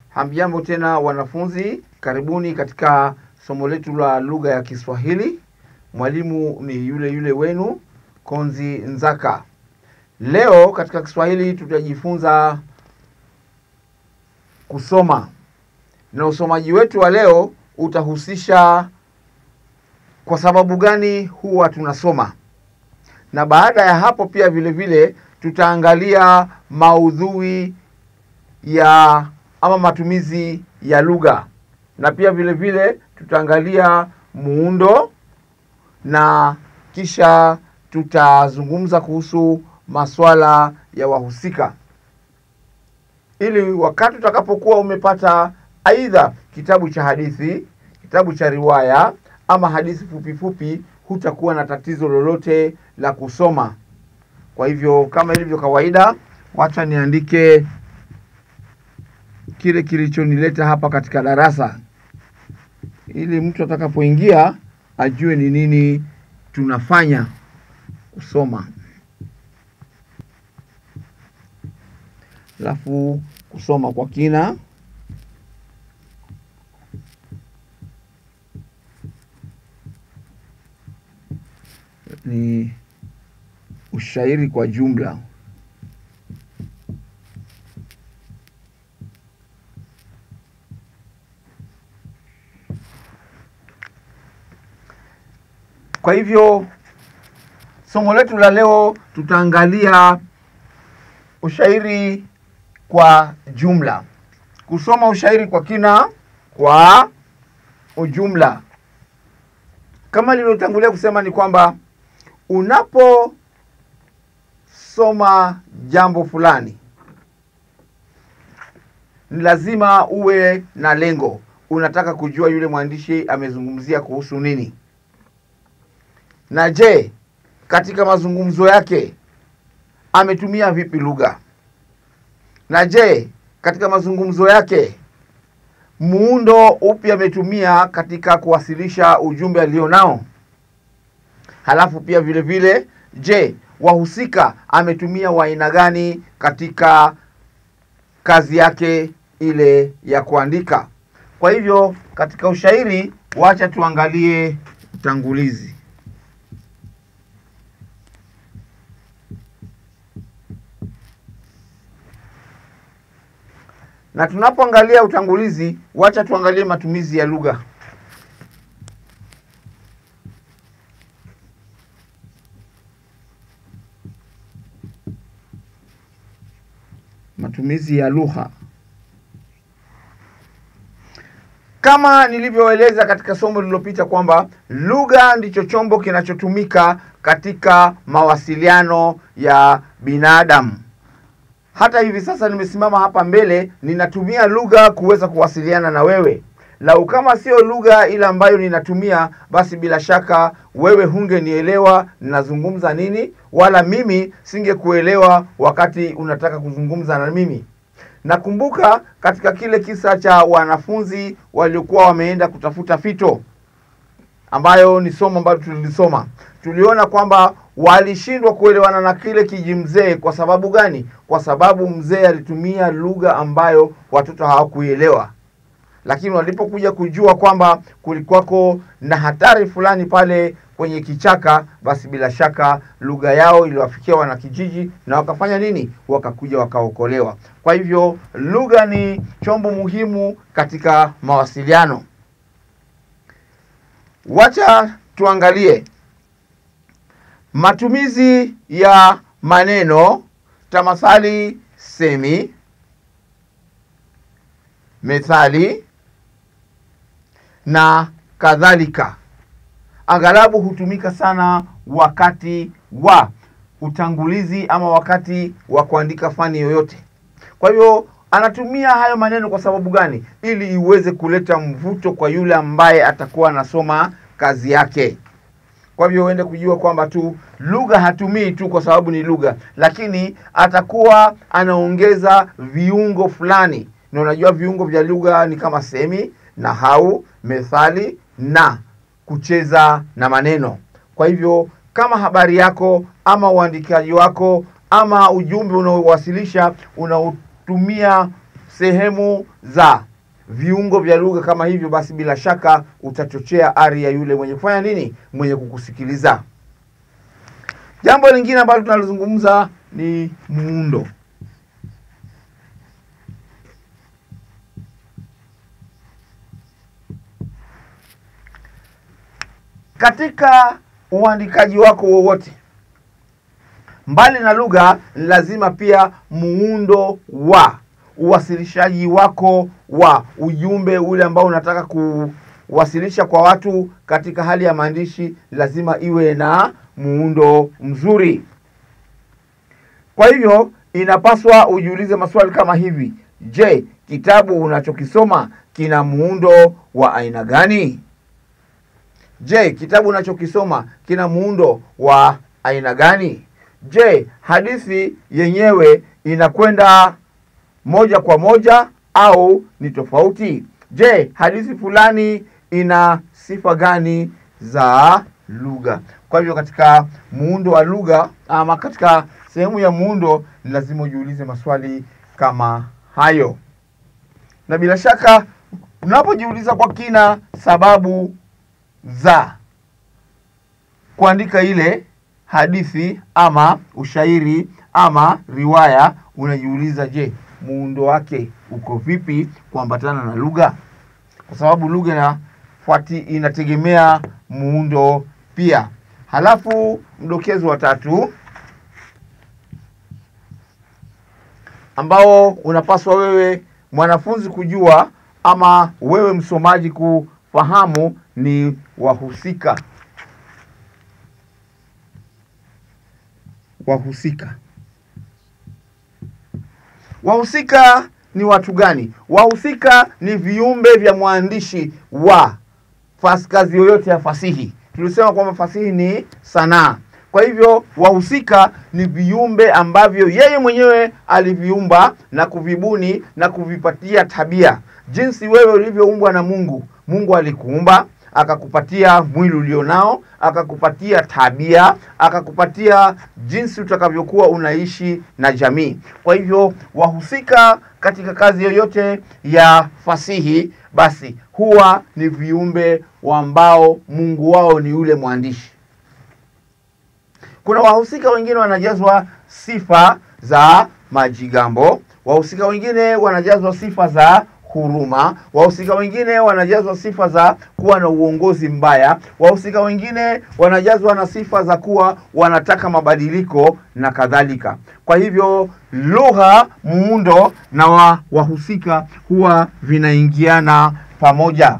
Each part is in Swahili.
Hamjambo tena wanafunzi, karibuni katika somo letu la lugha ya Kiswahili. Mwalimu ni yule wenu, Konzi Nzaka. Leo katika Kiswahili tutajifunza kusoma. Na usomaji wetu wa leo utahusisha kwa sababu gani huwa tunasoma. Na baada ya hapo pia vile vile tutaangalia maudhui ya ama matumizi ya lugha. Na pia vile vile tutaangalia muundo na kisha tutazungumza kuhusu masuala ya wahusika. Ili wakati utakapokuwa umepata aidha kitabu cha hadithi, kitabu cha riwaya ama hadithi fupi, hutakuwa na tatizo lolote la kusoma. Kwa hivyo kama ilivyo kawaida, wacha niandike kile kilichonileta hapa katika darasa, ili mtu atakapoingia ajue ni nini tunafanya, kusoma. Alafu kusoma kwa kina, ni ushairi kwa jumla. Kwa hivyo somo letu la leo tutaangalia ushairi kwa jumla. Kusoma ushairi kwa kina kwa ujumla. Kama nilivyotangulia kusema ni kwamba unapo soma jambo fulani ni lazima uwe na lengo. Unataka kujua yule mwandishi amezungumzia kuhusu nini. Na je, katika mazungumzo yake ametumia vipi lugha? Na je, katika mazungumzo yake muundo upi ametumia katika kuwasilisha ujumbe alionao? Halafu pia vile vile, je, wahusika ametumia wa aina gani katika kazi yake ile ya kuandika? Kwa hivyo katika ushairi, wacha tuangalie utangulizi. Na tunapoangalia utangulizi, wacha tuangalie matumizi ya lugha. Matumizi ya lugha. Kama nilivyoeleza katika somo lililopita kwamba lugha ndicho chombo kinachotumika katika mawasiliano ya binadamu. Hata hivi sasa nimesimama hapa mbele, ninatumia lugha kuweza kuwasiliana na wewe. Lau kama sio lugha ile ambayo ninatumia, basi bila shaka wewe hungenielewa ninazungumza nini, wala mimi singekuelewa wakati unataka kuzungumza na mimi. Nakumbuka katika kile kisa cha wanafunzi waliokuwa wameenda kutafuta fito, ambayo ni somo ambalo tulilisoma. Tuliona kwamba walishindwa kuelewana na kile kijimzee. Kwa sababu gani? Kwa sababu mzee alitumia lugha ambayo watoto hawakuelewa. Lakini walipokuja kujua kwamba kulikuwako na hatari fulani pale kwenye kichaka, basi bila shaka lugha yao iliwafikia wana kijiji na wakafanya nini? Wakakuja wakaokolewa. Kwa hivyo lugha ni chombo muhimu katika mawasiliano. Wacha tuangalie matumizi ya maneno, tamathali, semi, methali na kadhalika. Aghalabu hutumika sana wakati wa utangulizi ama wakati wa kuandika fani yoyote. Kwa hivyo anatumia hayo maneno kwa sababu gani? Ili iweze kuleta mvuto kwa yule ambaye atakuwa anasoma kazi yake. Kwa hivyo uende kujua kwamba tu lugha hatumii tu kwa sababu ni lugha, lakini atakuwa anaongeza viungo fulani. Na unajua viungo vya lugha ni kama semi, nahau, methali na kucheza na maneno. Kwa hivyo kama habari yako ama uandikaji wako ama ujumbe unaowasilisha unaotumia sehemu za viungo vya lugha kama hivyo, basi bila shaka utachochea ari ya yule mwenye kufanya nini? Mwenye kukusikiliza. Jambo lingine ambalo tunalizungumza ni muundo. Katika uandikaji wako wowote, mbali na lugha, lazima pia muundo wa uwasilishaji wako wa ujumbe ule ambao unataka kuwasilisha kwa watu katika hali ya maandishi lazima iwe na muundo mzuri. Kwa hivyo inapaswa ujiulize maswali kama hivi: je, kitabu unachokisoma kina muundo wa aina gani? Je, kitabu unachokisoma kina muundo wa aina gani? Je, hadithi yenyewe inakwenda moja kwa moja au ni tofauti? Je, hadithi fulani ina sifa gani za lugha? Kwa hivyo katika muundo wa lugha ama katika sehemu ya muundo ni lazima ujiulize maswali kama hayo. Na bila shaka unapojiuliza kwa kina sababu za kuandika ile hadithi ama ushairi ama riwaya, unajiuliza, je, muundo wake uko vipi kuambatana na lugha? Kwa sababu lugha inategemea muundo pia. Halafu mdokezo wa 3 ambao unapaswa wewe mwanafunzi kujua ama wewe msomaji kufahamu ni wahusika. Wahusika ni watu gani? Wahusika ni viumbe vya mwandishi wa kazi yoyote ya fasihi. Tulisema kwamba fasihi ni sanaa. Kwa hivyo wahusika ni viumbe ambavyo yeye mwenyewe aliviumba na kuvibuni na kuvipatia tabia. Jinsi wewe ulivyoumbwa na Mungu. Mungu alikuumba, akakupatia mwili ulionao, akakupatia tabia, akakupatia jinsi utakavyokuwa unaishi na jamii. Kwa hivyo wahusika katika kazi yoyote ya fasihi basi huwa ni viumbe ambao Mungu wao ni yule mwandishi. Kuna wahusika wengine wanajazwa sifa za majigambo, wahusika wengine wanajazwa sifa za huruma, wahusika wengine wanajazwa sifa za kuwa na uongozi mbaya, wahusika wengine wanajazwa na sifa za kuwa wanataka mabadiliko na kadhalika. Kwa hivyo lugha, muundo na wahusika huwa vinaingiana pamoja,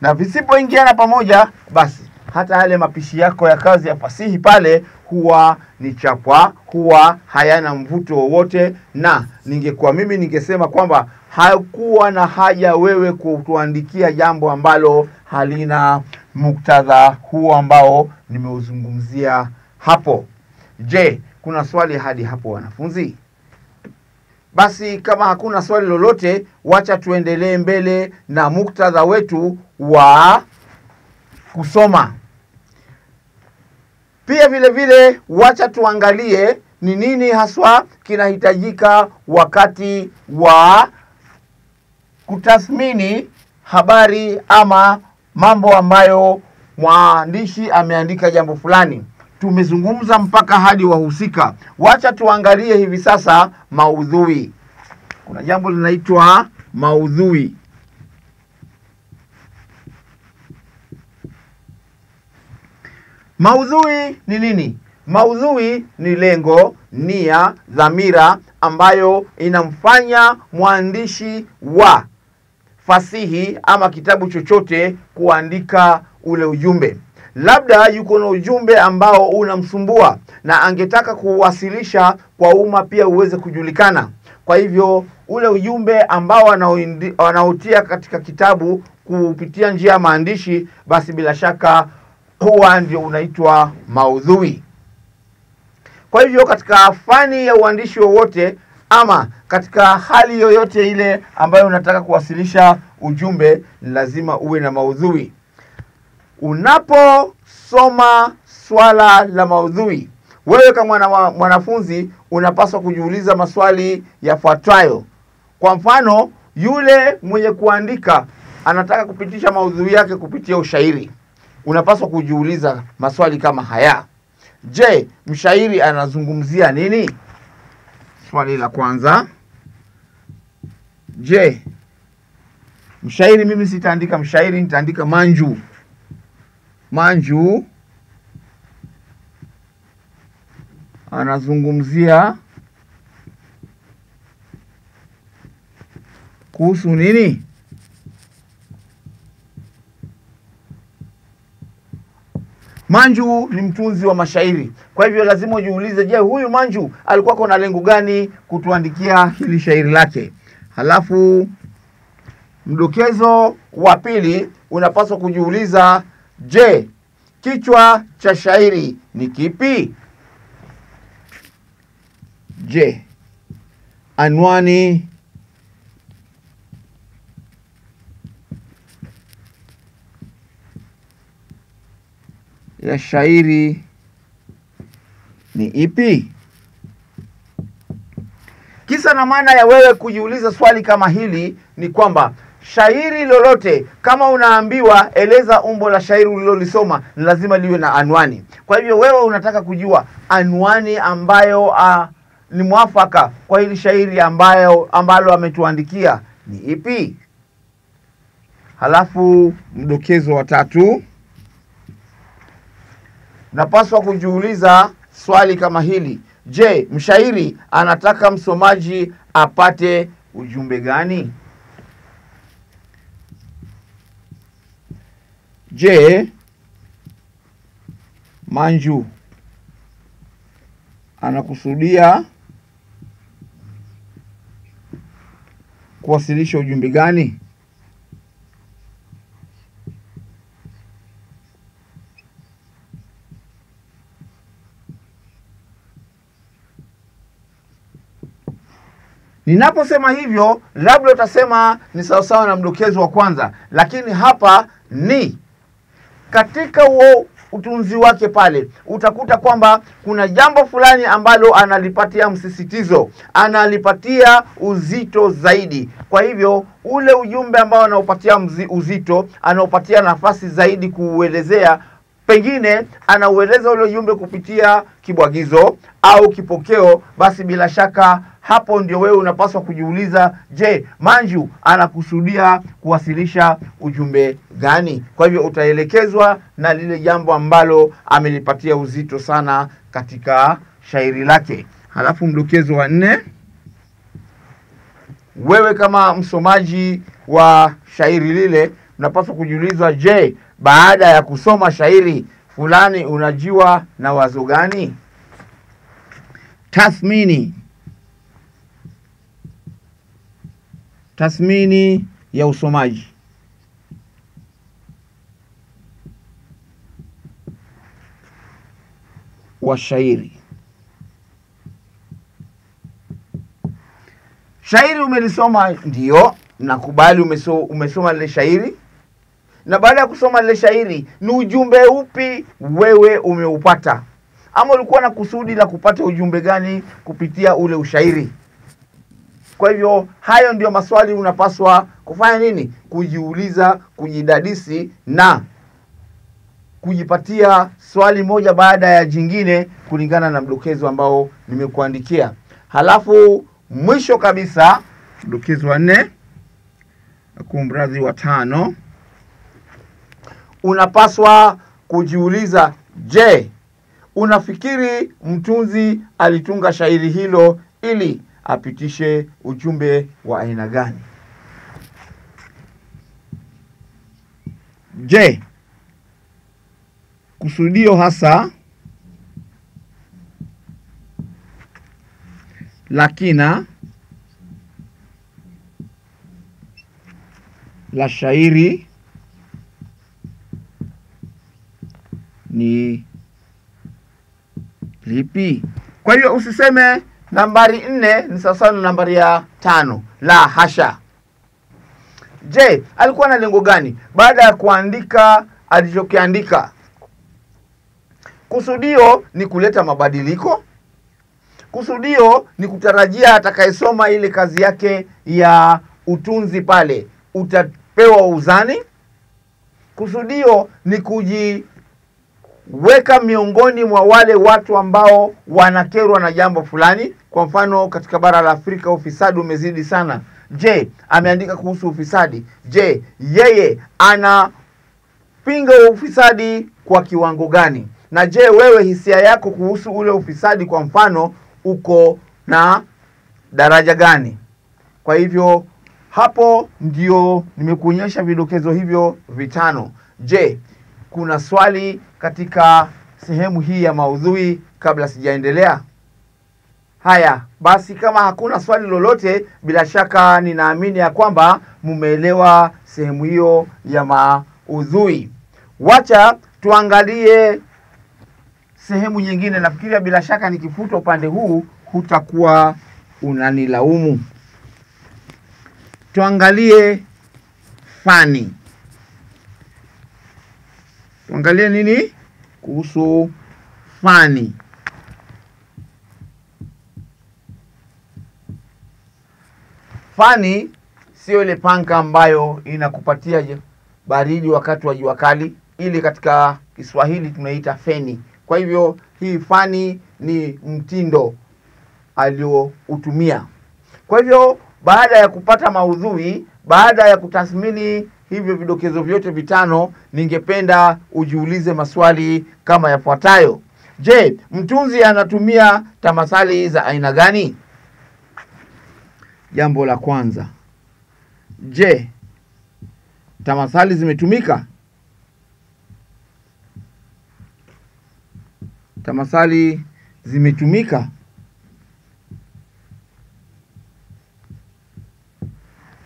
na visipoingiana pamoja basi hata yale mapishi yako ya kazi ya fasihi pale huwa ni chapwa, huwa hayana mvuto wowote. Na ningekuwa mimi ningesema kwamba hakuwa na haja wewe kutuandikia jambo ambalo halina muktadha huo ambao nimeuzungumzia hapo. Je, kuna swali hadi hapo wanafunzi? Basi kama hakuna swali lolote, wacha tuendelee mbele na muktadha wetu wa kusoma. Pia vile vile wacha tuangalie ni nini haswa kinahitajika wakati wa kutathmini habari ama mambo ambayo mwandishi ameandika jambo fulani. Tumezungumza mpaka hadi wahusika. Wacha tuangalie hivi sasa maudhui. Kuna jambo linaitwa maudhui. Maudhui ni nini? Maudhui ni lengo, nia, dhamira ambayo inamfanya mwandishi wa fasihi ama kitabu chochote kuandika ule ujumbe. Labda yuko na ujumbe ambao unamsumbua na angetaka kuwasilisha kwa umma pia uweze kujulikana. Kwa hivyo ule ujumbe ambao anaotia katika kitabu kupitia njia ya maandishi, basi bila shaka huwa ndio unaitwa maudhui. Kwa hivyo katika fani ya uandishi wowote ama katika hali yoyote ile ambayo unataka kuwasilisha ujumbe, lazima uwe na maudhui. Unaposoma swala la maudhui, wewe kama mwanafunzi unapaswa kujiuliza maswali yafuatayo. Kwa mfano, yule mwenye kuandika anataka kupitisha maudhui yake kupitia ushairi. Unapaswa kujiuliza maswali kama haya. Je, mshairi anazungumzia nini? Swali la kwanza. Je, mshairi, mimi sitaandika mshairi, nitaandika Manju. Manju anazungumzia kuhusu nini? Manju ni mtunzi wa mashairi. Kwa hivyo lazima ujiulize, je, huyu Manju alikuwa na lengo gani kutuandikia hili shairi lake? Halafu mdokezo wa pili unapaswa kujiuliza, je, kichwa cha shairi ni kipi? Je, anwani ya shairi ni ipi? Kisa na maana ya wewe kujiuliza swali kama hili ni kwamba shairi lolote, kama unaambiwa eleza umbo la shairi ulilolisoma, ni lazima liwe na anwani. Kwa hivyo wewe unataka kujua anwani ambayo ni mwafaka kwa hili shairi ambalo ametuandikia ni ipi? Halafu mdokezo wa tatu, napaswa kujiuliza swali kama hili. Je, mshairi anataka msomaji apate ujumbe gani? Je, Manju anakusudia kuwasilisha ujumbe gani? Ninaposema hivyo, labda utasema ni sawasawa na mdokezo wa kwanza, lakini hapa ni katika utunzi wake pale utakuta kwamba kuna jambo fulani ambalo analipatia msisitizo, analipatia uzito zaidi. Kwa hivyo ule ujumbe ambao anaopatia uzito, anaopatia nafasi zaidi kuuelezea, pengine anaueleza ule ujumbe kupitia kibwagizo au kipokeo, basi bila shaka hapo ndio wewe unapaswa kujiuliza, je, Manju anakusudia kuwasilisha ujumbe gani? Kwa hivyo utaelekezwa na lile jambo ambalo amelipatia uzito sana katika shairi lake. Halafu mdokezo wa 4, wewe kama msomaji wa shairi lile unapaswa kujiuliza, je, baada ya kusoma shairi fulani unajiwa na wazo gani? Tathmini ya usomaji. Wa shairi. Shairi umelisoma, ndio, nakubali umesoma lile shairi. Na baada ya kusoma lile shairi, ni ujumbe upi wewe umeupata? Ama ulikuwa na kusudi la kupata ujumbe gani kupitia ule ushairi? Kwa hivyo hayo ndio maswali unapaswa kufanya nini? Kujiuliza, kujidadisi na kujipatia swali moja baada ya jingine kulingana na mdokezo ambao nimekuandikia. Halafu mwisho kabisa, mdokezo wa 4, kumradhi wa 5, unapaswa kujiuliza, je, unafikiri mtunzi alitunga shairi hilo ili apitishe ujumbe wa aina gani? Je, kusudio hasa la kina la shairi ni lipi? Kwa hiyo usiseme nambari 4 ni sawa na nambari ya 5. La hasha. Je, alikuwa na lengo gani baada ya kuandika alichokiandika? Kusudio ni kuleta mabadiliko. Kusudio ni kutarajia atakayesoma ile kazi yake ya utunzi pale utapewa uzani. Kusudio ni kujiweka miongoni mwa wale watu ambao wanakerwa na jambo fulani. Kwa mfano, katika bara la Afrika ufisadi umezidi sana. Je, ameandika kuhusu ufisadi? Je, yeye anapinga ufisadi kwa kiwango gani? Na je, wewe hisia yako kuhusu ule ufisadi kwa mfano uko na daraja gani? Kwa hivyo hapo ndio nimekuonyesha vidokezo hivyo vitano. Je, kuna swali katika sehemu hii ya maudhui kabla sijaendelea? Haya, basi kama hakuna swali lolote, bila shaka ninaamini ya kwamba mumeelewa sehemu hiyo ya maudhui. Wacha tuangalie sehemu nyingine. Nafikiria bila shaka nikifuta upande huu hutakuwa unanilaumu. Tuangalie fani. Tuangalie nini kuhusu fani. Fani sio ile panka ambayo inakupatia baridi wakati wa jua kali. Ili katika Kiswahili tunaita feni. Kwa hivyo hii fani ni mtindo alioutumia. Kwa hivyo baada ya kupata maudhui, baada ya kutathmini hivyo vidokezo vyote vitano, ningependa ujiulize maswali kama yafuatayo. Je, mtunzi anatumia tamathali za aina gani? Jambo la kwanza. Je, tamathali zimetumika? Tamathali zimetumika?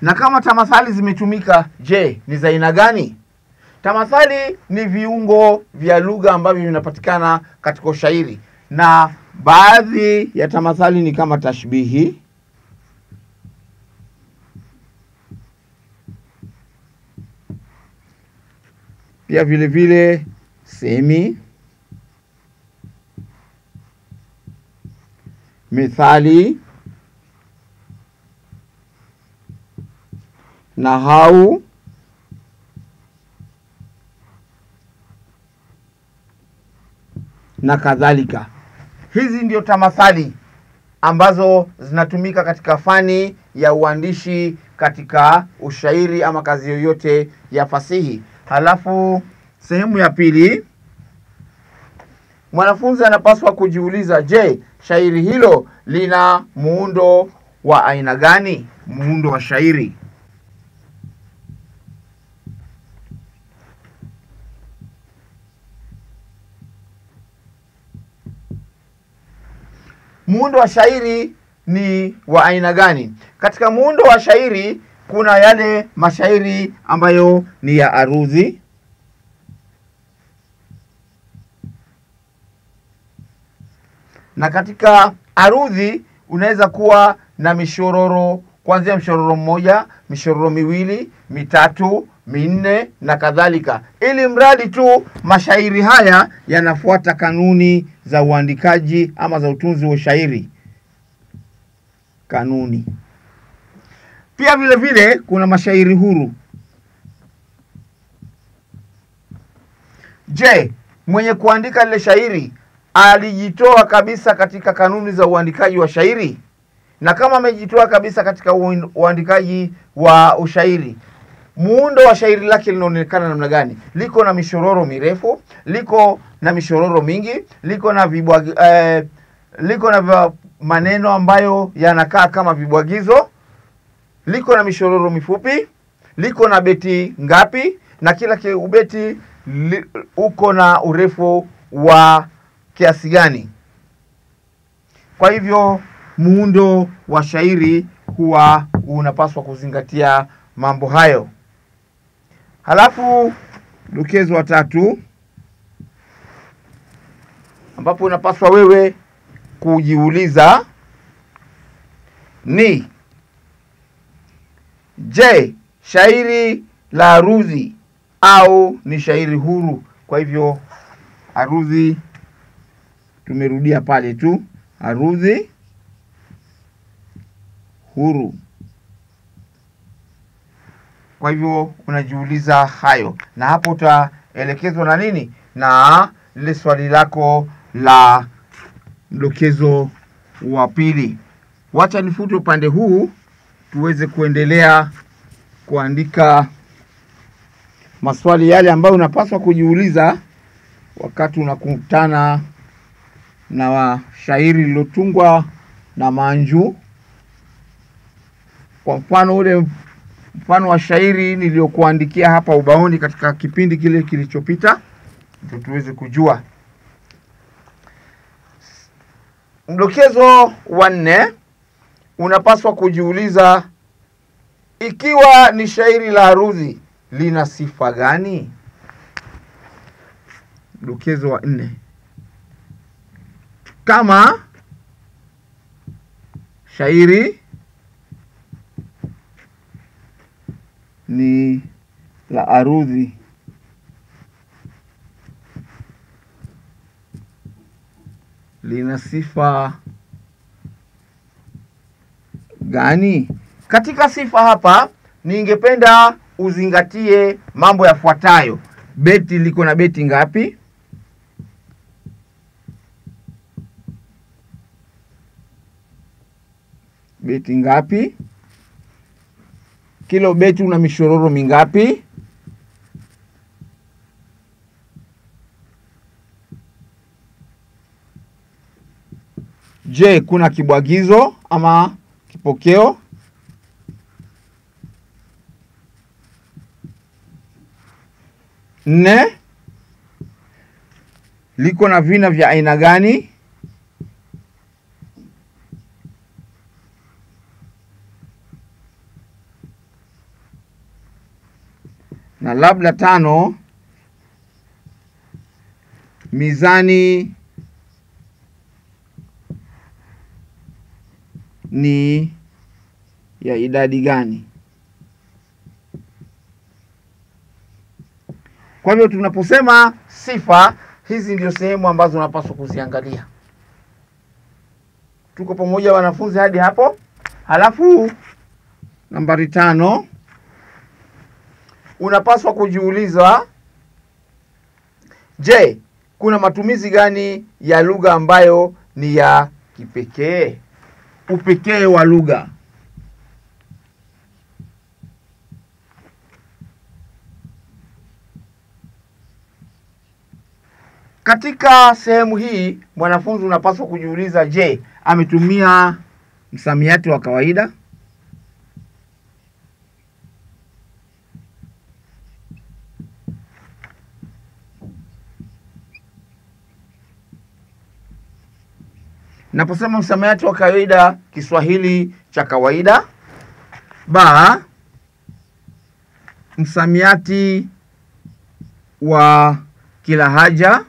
Na kama tamathali zimetumika, je, ni za aina gani? Tamathali ni viungo vya lugha ambavyo vinapatikana katika ushairi, na baadhi ya tamathali ni kama tashbihi, pia vile vile semi, methali, nahau, na kadhalika. Hizi ndio tamathali ambazo zinatumika katika fani ya uandishi katika ushairi ama kazi yoyote ya fasihi. Halafu sehemu ya pili, mwanafunzi anapaswa kujiuliza, je, shairi hilo lina muundo wa aina gani? Muundo wa shairi. Muundo wa shairi ni wa aina gani? Katika muundo wa shairi kuna yale mashairi ambayo ni ya arudhi, na katika arudhi unaweza kuwa na mishororo, kuanzia mshororo mmoja, mishororo miwili, mitatu, minne na kadhalika, ili mradi tu mashairi haya yanafuata kanuni za uandikaji ama za utunzi wa shairi. Kanuni. Pia vile vile kuna mashairi huru. Je, mwenye kuandika lile shairi alijitoa kabisa katika kanuni za uandikaji wa shairi? Na kama amejitoa kabisa katika uandikaji wa ushairi, muundo wa shairi lake linaonekana namna gani? Liko na mishororo mirefu, liko na mishororo mingi, liko na maneno ambayo yanakaa kama vibwagizo, liko na mishororo mifupi, liko na beti ngapi, na kila ubeti uko na urefu wa kiasi gani? Kwa hivyo muundo wa shairi huwa unapaswa kuzingatia mambo hayo. Halafu dokezo wa tatu, ambapo unapaswa wewe kujiuliza ni, je, shairi la arudhi au ni shairi huru? Kwa hivyo arudhi tumerudia pale tu, arudhi huru. Kwa hivyo unajiuliza hayo, na hapo utaelekezwa na nini? Na lile swali lako la mdokezo wa pili. Wacha nifute upande huu tuweze kuendelea kuandika maswali yale ambayo unapaswa kujiuliza wakati unakutana na shairi lilotungwa na Manju. Kwa mfano ule mfano wa shairi niliyokuandikia hapa ubaoni katika kipindi kile kilichopita, ndio tuweze kujua. Mdokezo wa 4 unapaswa kujiuliza, ikiwa ni shairi la arudhi lina sifa gani? Mdokezo wa 4. Kama shairi ni la arudhi lina sifa gani? Katika sifa hapa ningependa uzingatie mambo yafuatayo. Beti liko na beti ngapi? Beti ngapi? Kila beti una mishororo mingapi? Je, kuna kibwagizo ama kipokeo? Nne, liko na vina vya aina gani? Na labda 5, mizani ni ya idadi gani? Kwa hivyo tunaposema sifa, hizi ndio sehemu ambazo unapaswa kuziangalia. Tuko pamoja wanafunzi hadi hapo? Halafu nambari 5, unapaswa kujiuliza, je, kuna matumizi gani ya lugha ambayo ni ya kipekee? Upekee wa lugha. Katika sehemu hii mwanafunzi unapaswa kujiuliza, je, ametumia msamiati wa kawaida? Naposema msamiati wa kawaida, Kiswahili cha kawaida. Ba, msamiati wa kilahaja.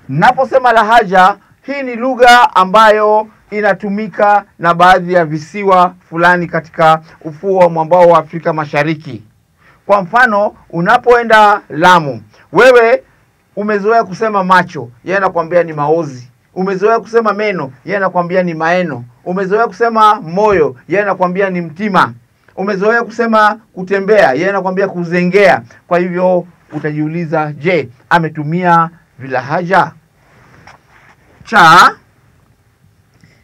Naposema lahaja, hii ni lugha ambayo inatumika na baadhi ya visiwa fulani katika ufuo wa mwambao wa Afrika Mashariki. Kwa mfano, unapoenda Lamu, wewe umezoea kusema macho, yeye anakuambia ni maozi. Umezoea kusema meno, yeye anakuambia ni maeno. Umezoea kusema moyo, yeye anakuambia ni mtima. Umezoea kusema kutembea, yeye anakuambia kuzengea. Kwa hivyo utajiuliza, je, ametumia vilahaja? Cha,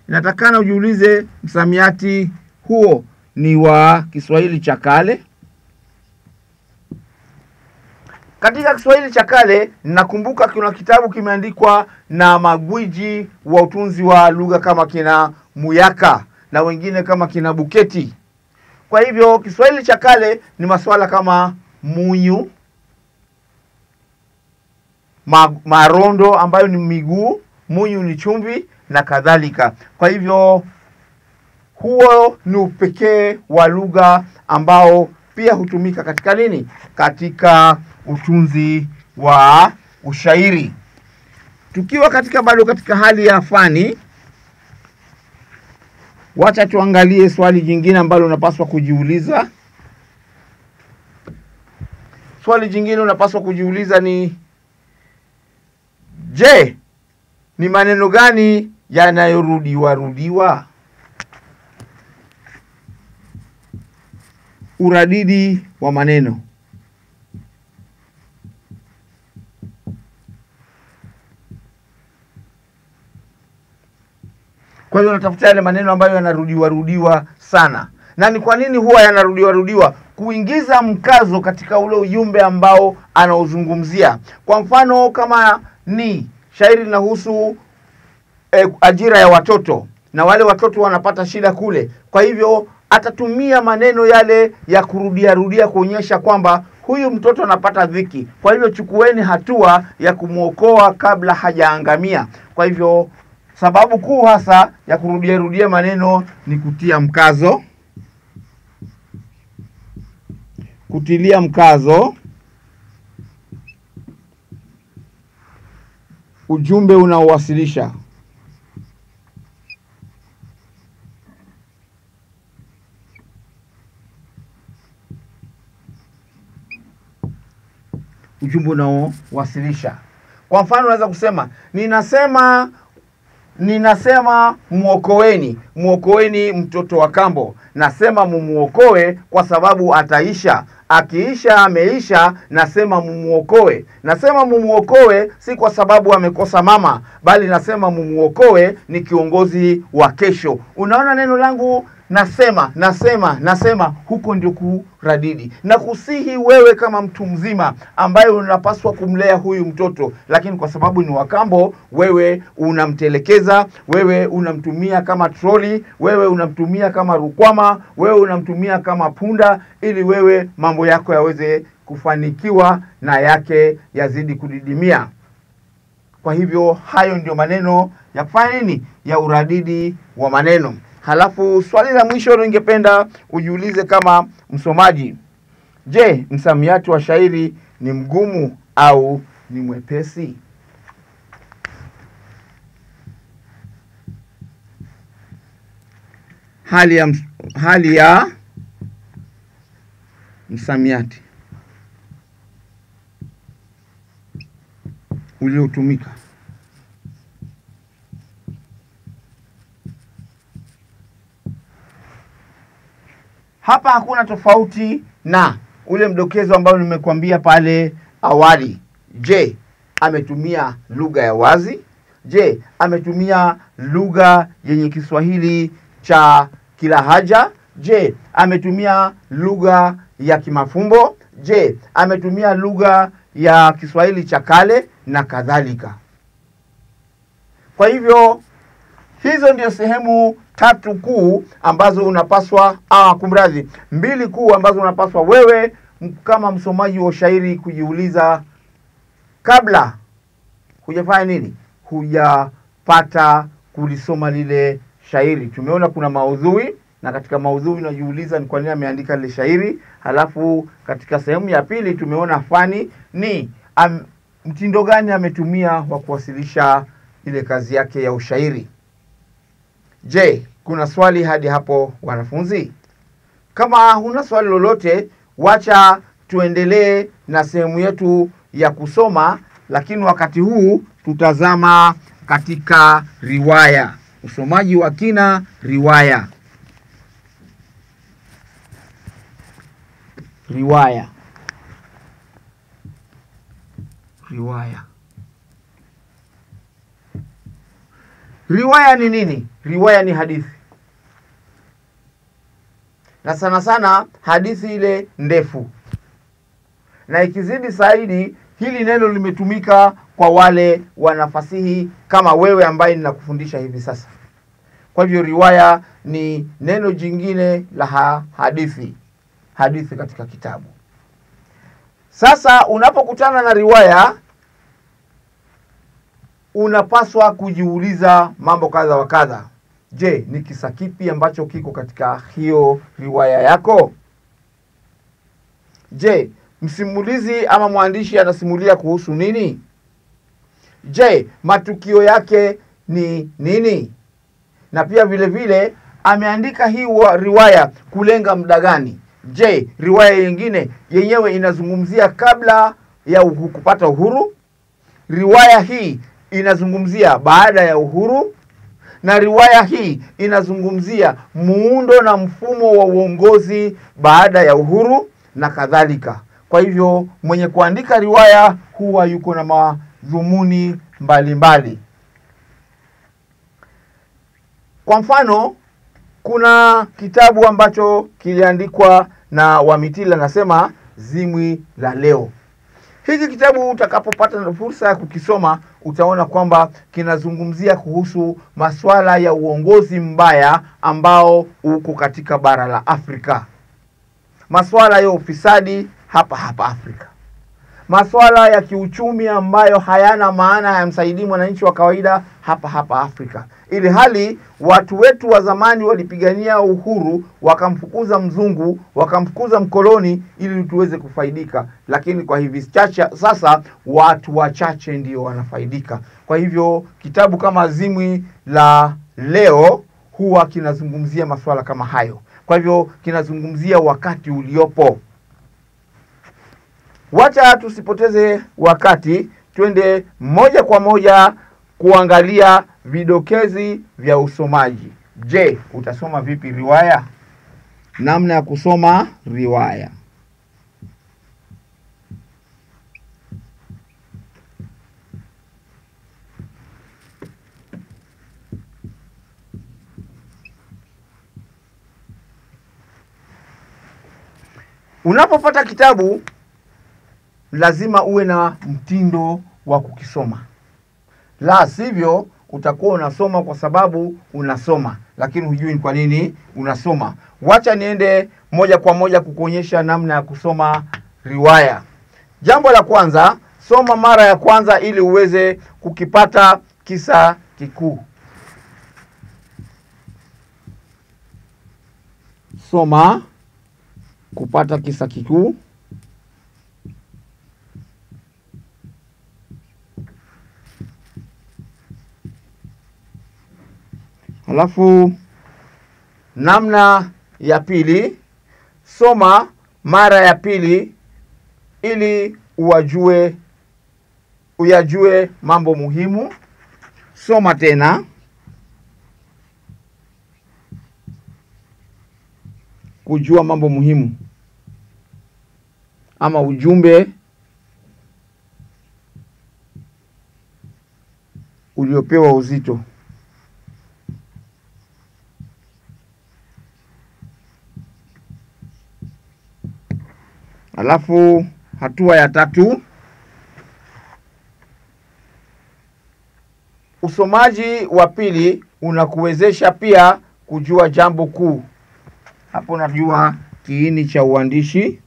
inatakana ujiulize msamiati huo ni wa Kiswahili cha kale. Katika Kiswahili cha kale, nakumbuka kuna kitabu kimeandikwa na magwiji wa utunzi wa lugha kama kina Muyaka na wengine kama kina Buketi. Kwa hivyo Kiswahili cha kale ni masuala kama munyu, marondo ambayo ni miguu, munyu ni chumvi na kadhalika. Kwa hivyo huo ni upekee wa lugha ambao pia hutumika katika nini? Katika utunzi wa ushairi. Tukiwa bado katika hali ya fani, wacha tuangalie swali jingine ambalo unapaswa kujiuliza. Swali jingine unapaswa kujiuliza ni, Je, ni maneno gani yanayorudiwa? Uradidi wa maneno. Kwa hiyo unatafuta yale maneno ambayo yanarudiwa sana. Na ni kwa nini huwa yanarudiwa? Kuingiza mkazo katika ule ujumbe ambao anauzungumzia. Kwa mfano, kama ni shairi linahusu ajira ya watoto, na wale watoto wanapata shida kule, kwa hivyo atatumia maneno yale ya kurudia kuonyesha kwamba huyu mtoto anapata dhiki, kwa hivyo chukueni hatua ya kumuokoa kabla hajaangamia. Kwa hivyo sababu kuu hasa ya kurudia maneno ni kutia mkazo, kutilia mkazo ujumbe unaowasilisha. Ujumbe unaowasilisha. Kwa mfano unaweza kusema ninasema muokoeni mtoto wa kambo. Nasema mumuokoe kwa sababu ataisha. Akiisha ameisha, nasema mumuokoe. Nasema mumuokoe si kwa sababu amekosa mama, bali nasema mumuokoe ni kiongozi wa kesho. Unaona neno langu nasema, huko ndio kuradidi. Na kusihi wewe kama mtu mzima ambaye unapaswa kumlea huyu mtoto, lakini kwa sababu ni wakambo, wewe unamtelekeza, wewe unamtumia kama troli, wewe unamtumia kama rukwama, wewe unamtumia kama punda, ili wewe mambo yako yaweze kufanikiwa na yake yazidi kudidimia. Kwa hivyo hayo ndio maneno ya kufanya nini? Ya uradidi wa maneno. Halafu swali la mwisho ningependa ujiulize kama msomaji. Je, msamiati wa shairi ni mgumu au ni mwepesi? Hali ya msamiati uliotumika. Hapa hakuna tofauti na ule mdokezo ambao nimekuambia pale awali. Je, ametumia lugha ya wazi? Je, ametumia lugha yenye Kiswahili cha kilahaja? Je, ametumia lugha ya kimafumbo? Je, ametumia lugha ya Kiswahili cha kale na kadhalika? Kwa hivyo hizo ndio sehemu tatu kuu ambazo unapaswa mbili kuu ambazo unapaswa wewe kama msomaji wa shairi kujiuliza kabla hujafanya nini? Hujapata kulisoma lile shairi. Tumeona kuna maudhui, na katika maudhui unajiuliza ni kwa nini ameandika lile shairi. Halafu katika sehemu ya pili tumeona fani ni mtindo gani ametumia wa kuwasilisha ile kazi yake ya ushairi. Je, kuna swali hadi hapo wanafunzi? Kama huna swali lolote, wacha tuendelee na sehemu yetu ya kusoma, lakini wakati huu tutazama katika riwaya. Usomaji wa kina riwaya. Riwaya. Riwaya ni nini? Riwaya ni hadithi. Na sana sana hadithi ile ndefu. Na ikizidi zaidi, hili neno limetumika kwa wale wanafasihi kama wewe ambaye ninakufundisha hivi sasa. Kwa hivyo riwaya ni neno jingine la hadithi. Hadithi katika kitabu. Sasa unapokutana na riwaya, unapaswa kujiuliza mambo kadha wa kadha. Je, ni kisa kipi ambacho kiko katika hiyo riwaya yako? Je, msimulizi ama mwandishi anasimulia kuhusu nini? Je, matukio yake ni nini? Na pia vile vile ameandika hii riwaya kulenga muda gani? Je, riwaya nyingine yenyewe inazungumzia kabla ya kupata uhuru? Riwaya hii inazungumzia baada ya uhuru, na riwaya hii inazungumzia muundo na mfumo wa uongozi baada ya uhuru na kadhalika. Kwa hivyo mwenye kuandika riwaya huwa yuko na madhumuni mbalimbali. Kwa mfano, kuna kitabu ambacho kiliandikwa na Wamitila, nasema Zimwi la Leo. Hiki kitabu utakapopata fursa ya kukisoma utaona kwamba kinazungumzia kuhusu masuala ya uongozi mbaya ambao uko katika bara la Afrika. Masuala ya ufisadi hapa Afrika. Masuala ya kiuchumi ambayo hayana maana, hayamsaidii mwananchi wa kawaida hapa Afrika. Ili hali watu wetu wa zamani walipigania uhuru, wakamfukuza mzungu, wakamfukuza mkoloni ili tuweze kufaidika. Lakini kwa hivi sasa watu wachache ndio wanafaidika. Kwa hivyo kitabu kama Zimwi la Leo huwa kinazungumzia masuala kama hayo. Kwa hivyo kinazungumzia wakati uliopo. Wacha tusipoteze wakati, twende moja kwa moja kuangalia vidokezi vya usomaji. Je, utasoma vipi riwaya? Namna ya kusoma riwaya. Unapopata kitabu lazima uwe na mtindo wa kukisoma. La sivyo utakuwa unasoma kwa sababu unasoma, lakini hujui kwa nini unasoma. Wacha niende moja kwa moja kukuonyesha namna ya kusoma riwaya. Jambo la kwanza, soma mara ya kwanza ili uweze kukipata kisa kikuu. Soma kupata kisa kikuu. Halafu namna ya pili, soma mara ya pili ili uyajue mambo muhimu. Soma tena. Kujua mambo muhimu ama ujumbe uliopewa uzito. Alafu hatua ya tatu, usomaji wa pili unakuwezesha pia kujua jambo kuu. Hapo unajua kiini cha uandishi.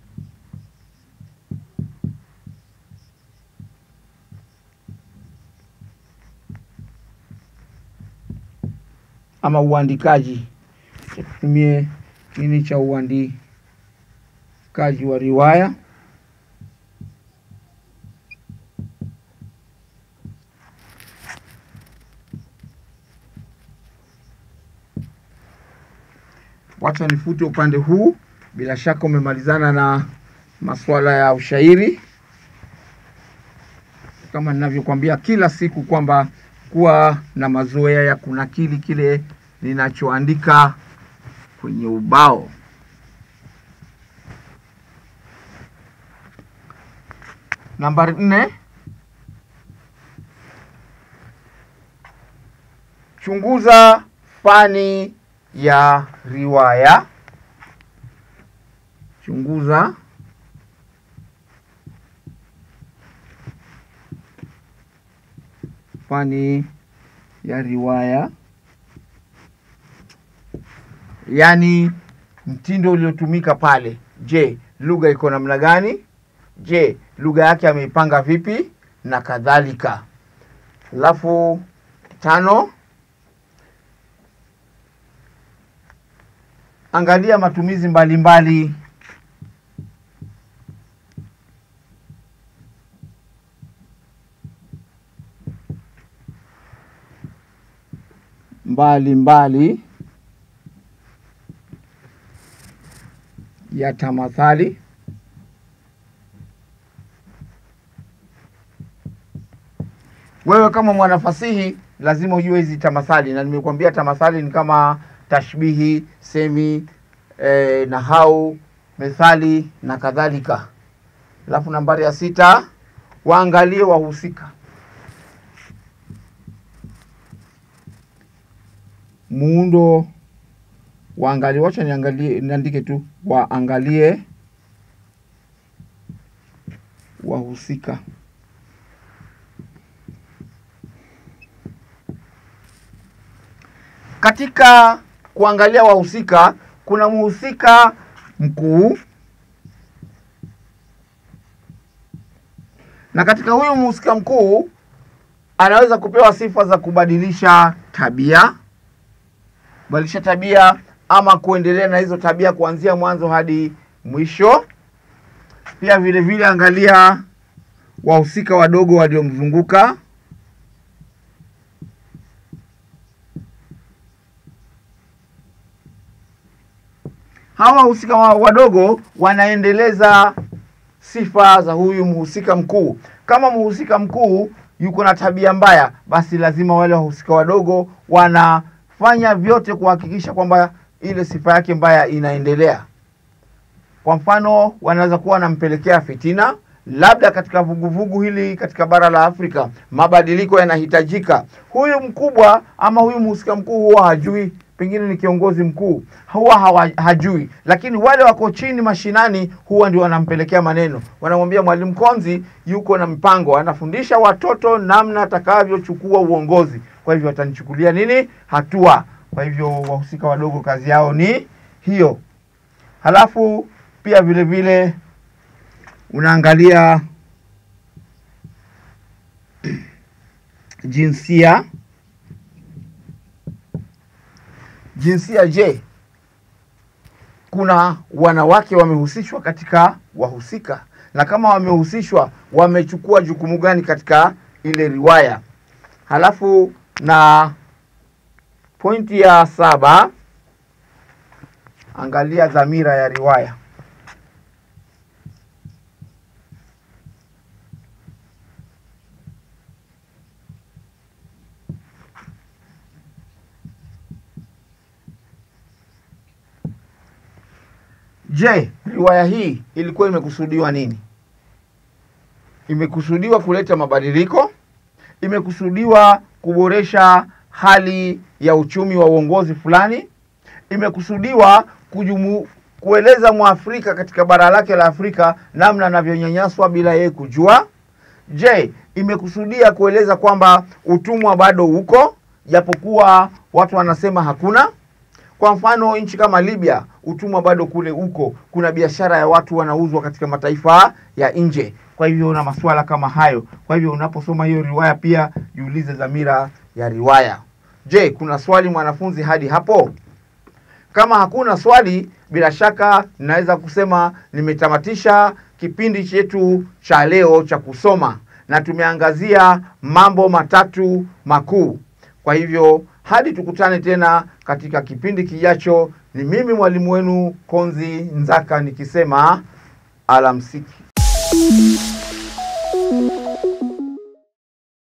Ama uandikaji. Tutumie kiini cha uandikaji wa riwaya. Wacha nifute upande huu. Bila shaka umemalizana na masuala ya ushairi. Kama ninavyokuambia kila siku kwamba kuwa na mazoea ya kunakili kile ninachoandika kwenye ubao. Nambari 4. Chunguza fani ya riwaya. Chunguza fani ya riwaya, yaani mtindo uliotumika pale. Je, lugha iko namna gani? Je, lugha yake ameipanga vipi na kadhalika. Alafu 5, angalia matumizi mbalimbali ya tamathali. Wewe kama mwanafasihi lazima ujue hizi tamathali, na nimekuambia tamathali ni kama tashbihi, semi, nahau, methali na kadhalika. Alafu nambari ya 6, waangalie wahusika. Muundo waangalie, wacha niandike tu, waangalie wahusika. Katika kuangalia wahusika kuna mhusika mkuu, na katika huyu mhusika mkuu anaweza kupewa sifa za kubadilisha tabia, ama kuendelea na hizo tabia kuanzia mwanzo hadi mwisho. Pia vile vile angalia wahusika wadogo waliomzunguka. Hawa wahusika wadogo wanaendeleza sifa za huyu mhusika mkuu. Kama mhusika mkuu yuko na tabia mbaya, basi lazima wale wahusika wadogo wanafanya vyote kuhakikisha kwamba ile sifa yake mbaya inaendelea. Kwa mfano, wanaweza kuwa wanampelekea fitina, labda katika vuguvugu hili katika bara la Afrika mabadiliko yanahitajika. Huyu mkubwa ama huyu mhusika mkuu huwa hajui, pengine ni kiongozi mkuu, huwa hajui, lakini wale wako chini mashinani huwa ndio wanampelekea maneno. Wanamwambia Mwalimu Konzi yuko na mpango, anafundisha watoto namna atakavyochukua uongozi, kwa hivyo atanichukulia nini hatua. Kwa hivyo wahusika wadogo kazi yao ni hiyo. Halafu pia vile vile unaangalia jinsia. Je, kuna wanawake wamehusishwa katika wahusika? Na kama wamehusishwa, wamechukua jukumu gani katika ile riwaya? Halafu na pointi ya 7, angalia dhamira ya riwaya. Je, riwaya hii ilikuwa imekusudiwa nini? Imekusudiwa kuleta mabadiliko, imekusudiwa kuboresha hali ya uchumi wa uongozi fulani, imekusudiwa kueleza Mwafrika katika bara lake la Afrika namna anavyonyanyaswa bila yeye kujua. Je, imekusudia kueleza kwamba utumwa bado uko japokuwa watu wanasema hakuna? Kwa mfano, nchi kama Libya, utumwa bado kule uko, kuna biashara ya watu wanauzwa katika mataifa ya nje. Kwa hivyo una masuala kama hayo. Kwa hivyo unaposoma hiyo riwaya pia jiulize dhamira ya riwaya. Je, kuna swali mwanafunzi hadi hapo? Kama hakuna swali, bila shaka naweza kusema nimetamatisha kipindi chetu cha leo cha kusoma, na tumeangazia mambo matatu makuu. Kwa hivyo hadi tukutane tena katika kipindi kijacho, ni mimi mwalimu wenu Konzi Nzaka nikisema alamsiki.